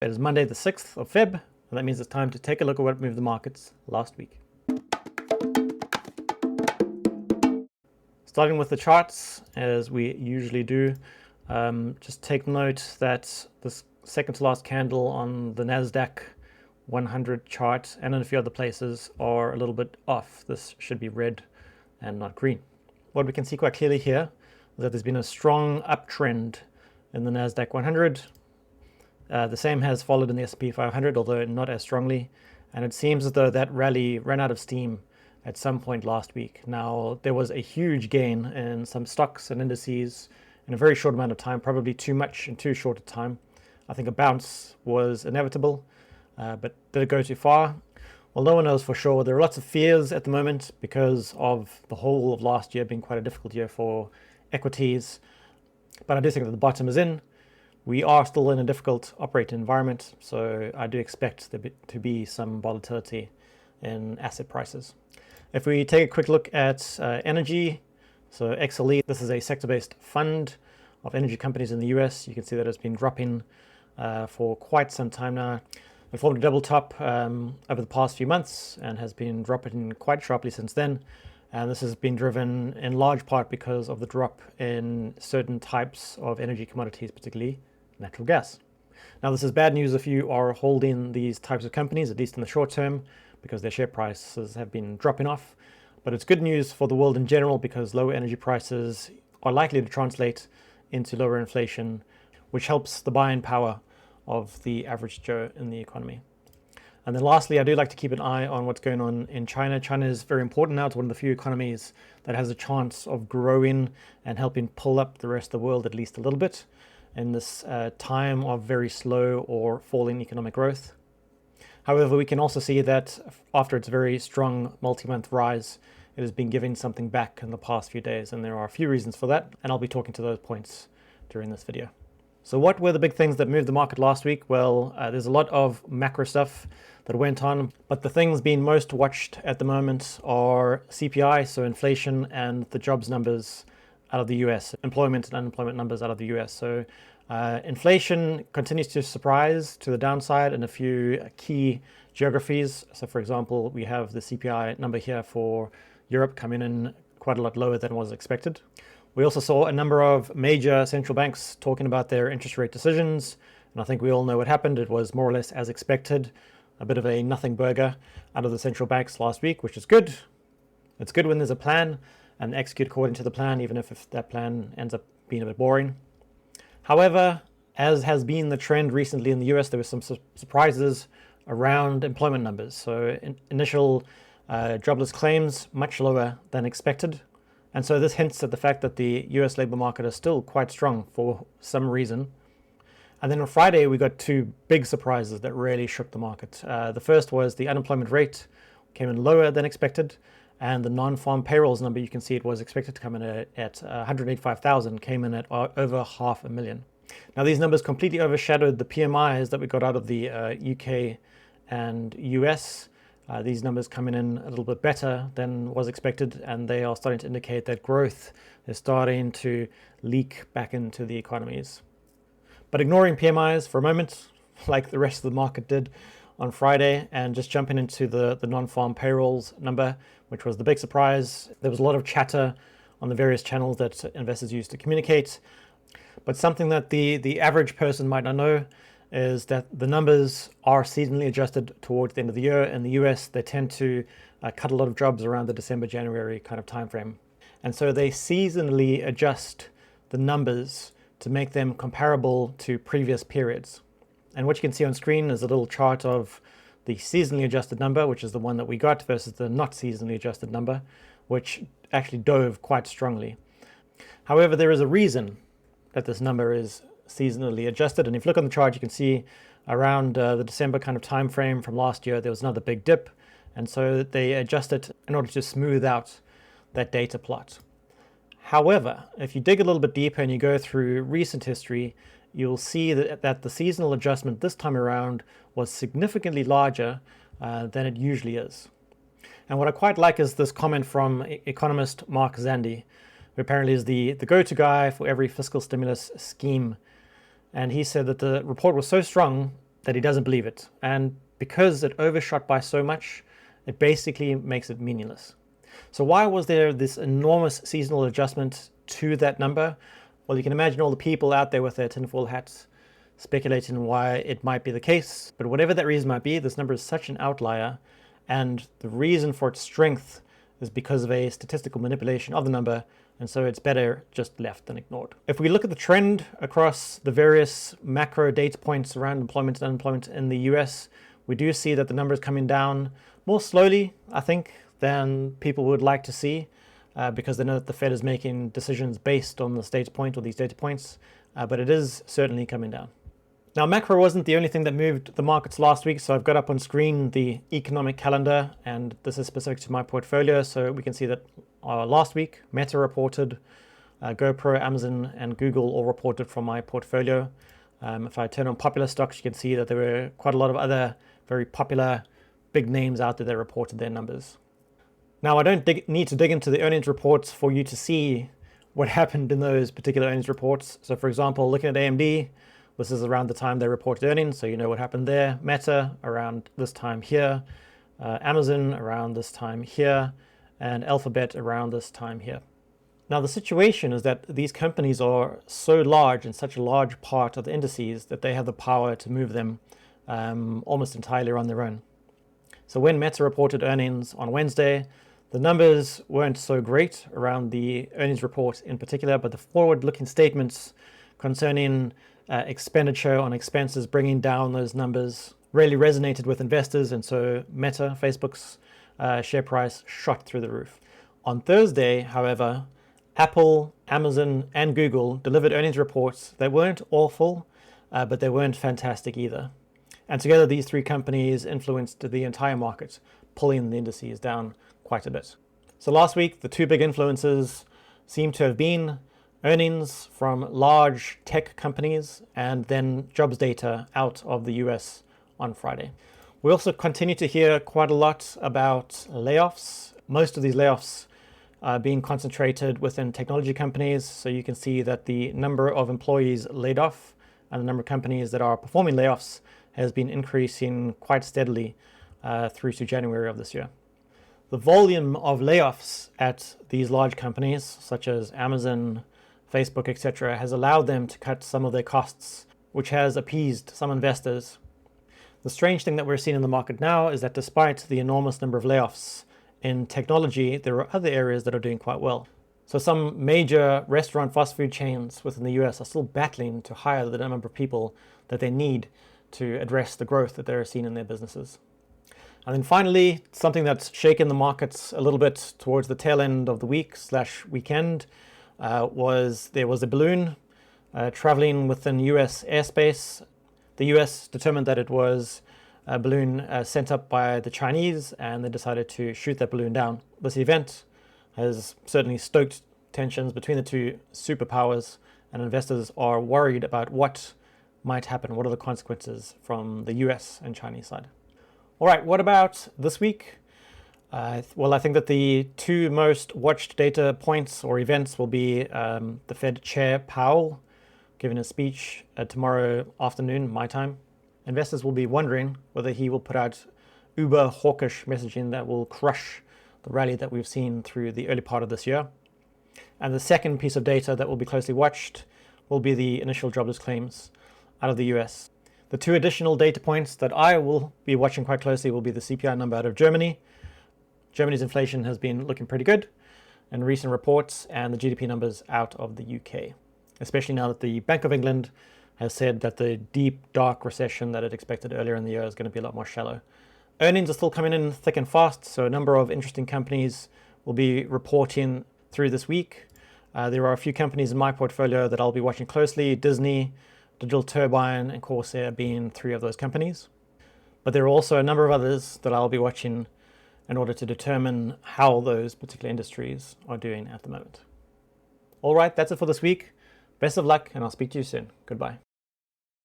It is Monday the 6th of Feb, and that means it's time to take a look at what moved the markets last week. Starting with the charts, as we usually do, just take note that this second to last candle on the NSDQ100 chart and in a few other places are a little bit off. This should be red and not green. What we can see quite clearly here is that there's been a strong uptrend in the NSDQ100. The same has followed in the SP500, although not as strongly, and it seems as though that rally ran out of steam at some point last week. Now, there was a huge gain in some stocks and indices in a very short amount of time, probably too much in too short a time. I think a bounce was inevitable, but did it go too far? Well, no one knows for sure. There are lots of fears at the moment because of the whole of last year being quite a difficult year for equities, but I do think that the bottom is in. We are still in a difficult operating environment, so I do expect there to be some volatility in asset prices. If we take a quick look at energy, so XLE, this is a sector-based fund of energy companies in the US. You can see that it's been dropping for quite some time now. It formed a double top over the past few months and has been dropping quite sharply since then. And this has been driven in large part because of the drop in certain types of energy commodities, particularly natural gas. Now, this is bad news if you are holding these types of companies, at least in the short term, because their share prices have been dropping off. But it's good news for the world in general because lower energy prices are likely to translate into lower inflation, which helps the buying power of the average Joe in the economy. And then lastly, I do like to keep an eye on what's going on in China. China is very important now. It's one of the few economies that has a chance of growing and helping pull up the rest of the world at least a little bit in this time of very slow or falling economic growth. However, we can also see that after its very strong multi-month rise, it has been giving something back in the past few days, and there are a few reasons for that, and I'll be talking to those points during this video. So what were the big things that moved the market last week? Well, there's a lot of macro stuff that went on, but the things being most watched at the moment are CPI, so inflation, and the jobs numbers out of the US, employment and unemployment numbers out of the US. So inflation continues to surprise to the downside in a few key geographies. So for example, we have the CPI number here for Europe coming in quite a lot lower than was expected. We also saw a number of major central banks talking about their interest rate decisions, and I think we all know what happened. It was more or less as expected, a bit of a nothing burger out of the central banks last week, which is good. It's good when there's a plan and execute according to the plan, even if that plan ends up being a bit boring. However, as has been the trend recently in the US, there were some surprises around employment numbers. So initial jobless claims much lower than expected. And so this hints at the fact that the US labor market is still quite strong for some reason. And then on Friday, we got two big surprises that really shook the market. The first was the unemployment rate came in lower than expected. And the non-farm payrolls number, you can see it was expected to come in at 185,000, came in at over 500,000. Now, these numbers completely overshadowed the PMIs that we got out of the UK and US. These numbers coming in a little bit better than was expected, and they are starting to indicate that growth is starting to leak back into the economies. But ignoring PMIs for a moment, like the rest of the market did on Friday, and just jumping into the non-farm payrolls number, which was the big surprise. There was a lot of chatter on the various channels that investors use to communicate, but something that the average person might not know is that the numbers are seasonally adjusted towards the end of the year. In the US, they tend to cut a lot of jobs around the December-January kind of time frame. And so they seasonally adjust the numbers to make them comparable to previous periods. And what you can see on screen is a little chart of the seasonally adjusted number, which is the one that we got, versus the not seasonally adjusted number, which actually dove quite strongly. However, there is a reason that this number is seasonally adjusted. And if you look on the chart, you can see around the December kind of time frame from last year, there was another big dip. And so they adjust it in order to smooth out that data plot. However, if you dig a little bit deeper and you go through recent history, you'll see that the seasonal adjustment this time around was significantly larger than it usually is. And what I quite like is this comment from economist Mark Zandi, who apparently is the go-to guy for every fiscal stimulus scheme. And he said that the report was so strong that he doesn't believe it. And because it overshot by so much, it basically makes it meaningless. So why was there this enormous seasonal adjustment to that number? Well, you can imagine all the people out there with their tinfoil hats speculating why it might be the case. But whatever that reason might be, this number is such an outlier, and the reason for its strength is because of a statistical manipulation of the number, and so it's better just left than ignored. If we look at the trend across the various macro data points around employment and unemployment in the US, we do see that the number is coming down more slowly, I think, than people would like to see, because they know that the Fed is making decisions based on this data point or these data points, but it is certainly coming down. Now, macro wasn't the only thing that moved the markets last week, so I've got up on screen the economic calendar, and this is specific to my portfolio, so we can see that last week, Meta reported, GoPro, Amazon, and Google all reported from my portfolio. If I turn on popular stocks, you can see that there were quite a lot of other very popular big names out there that reported their numbers. Now, I don't need to dig into the earnings reports for you to see what happened in those particular earnings reports. So, for example, looking at AMD, this is around the time they reported earnings, so you know what happened there. Meta around this time here, Amazon around this time here, and Alphabet around this time here. Now, the situation is that these companies are so large and such a large part of the indices that they have the power to move them almost entirely on their own. So when Meta reported earnings on Wednesday, the numbers weren't so great around the earnings report in particular, but the forward-looking statements concerning expenditure on expenses, bringing down those numbers, really resonated with investors, and so Meta, Facebook's share price shot through the roof. On Thursday, however, Apple, Amazon, and Google delivered earnings reports that weren't awful, but they weren't fantastic either. And together, these three companies influenced the entire market, pulling the indices down quite a bit. So last week, the two big influences seem to have been earnings from large tech companies and then jobs data out of the US on Friday. We also continue to hear quite a lot about layoffs. Most of these layoffs are being concentrated within technology companies. So you can see that the number of employees laid off and the number of companies that are performing layoffs has been increasing quite steadily through to January of this year. The volume of layoffs at these large companies, such as Amazon, Facebook, etc., has allowed them to cut some of their costs, which has appeased some investors. The strange thing that we're seeing in the market now is that despite the enormous number of layoffs in technology, there are other areas that are doing quite well. So some major restaurant fast food chains within the US are still battling to hire the number of people that they need to address the growth that they're seeing in their businesses. And then finally, something that's shaken the markets a little bit towards the tail end of the week/weekend was there was a balloon traveling within US airspace. The US determined that it was a balloon sent up by the Chinese, and they decided to shoot that balloon down. This event has certainly stoked tensions between the two superpowers, and investors are worried about what might happen. What are the consequences from the US and Chinese side? All right, what about this week? Well, I think that the two most watched data points or events will be the Fed Chair Powell giving a speech tomorrow afternoon, my time. Investors will be wondering whether he will put out uber hawkish messaging that will crush the rally that we've seen through the early part of this year. And the second piece of data that will be closely watched will be the initial jobless claims out of the US. The two additional data points that I will be watching quite closely will be the CPI number out of Germany. Germany's inflation has been looking pretty good in recent reports, and the GDP numbers out of the UK, especially now that the Bank of England has said that the deep, dark recession that it expected earlier in the year is going to be a lot more shallow. Earnings are still coming in thick and fast, so a number of interesting companies will be reporting through this week. There are a few companies in my portfolio that I'll be watching closely: Disney, Digital Turbine, and Corsair being three of those companies. But there are also a number of others that I'll be watching in order to determine how those particular industries are doing at the moment. All right, that's it for this week. Best of luck, and I'll speak to you soon. Goodbye.